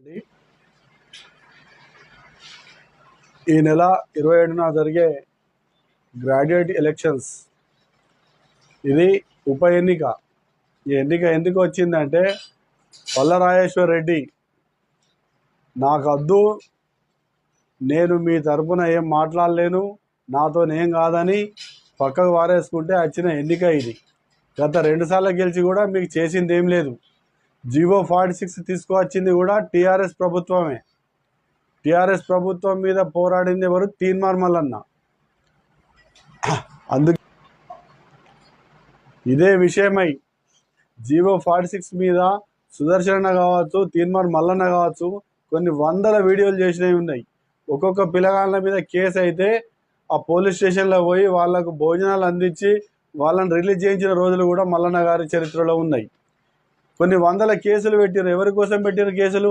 అండి. ఈ నెల 27న జరిగే గ్రాడ్యుయేట్ ఎలక్షన్స్ ఇది ఉప ఎన్నిక. ఈ ఎన్నిక ఎందుకు వచ్చిందంటే పల్లరాజేశ్వర్ రెడ్డి నాకద్దు, నేను మీ తరపున ఏం మాట్లాడలేను, నాతో ఏం కాదని పక్కకు వారేసుకుంటే వచ్చిన ఎన్నిక ఇది. గత 2 సార్లు గెలిచి కూడా మీకు చేసింది ఏం లేదు. జీవో 46 తీసుకువచ్చింది కూడా టీఆర్ఎస్ ప్రభుత్వమే. టీఆర్ఎస్ ప్రభుత్వం మీద పోరాడింది ఎవరు? తీన్మార్ మల్లన్న. అందుకే ఇదే విషయమై జీవో 46 మీద సుదర్శన కావచ్చు, తీన్మార్ మల్లన్న కావచ్చు, కొన్ని వందల వీడియోలు చేసినవి ఉన్నాయి. ఒక్కొక్క పిల్లగాళ్ళ మీద కేసు అయితే ఆ పోలీస్ స్టేషన్లో పోయి వాళ్లకు భోజనాలు అందించి వాళ్ళని రిలీజ్ చేయించిన రోజులు కూడా మల్లన్న గారి చరిత్రలో ఉన్నాయి. కొన్ని వందల కేసులు పెట్టారు. ఎవరి కోసం పెట్టారు కేసులు?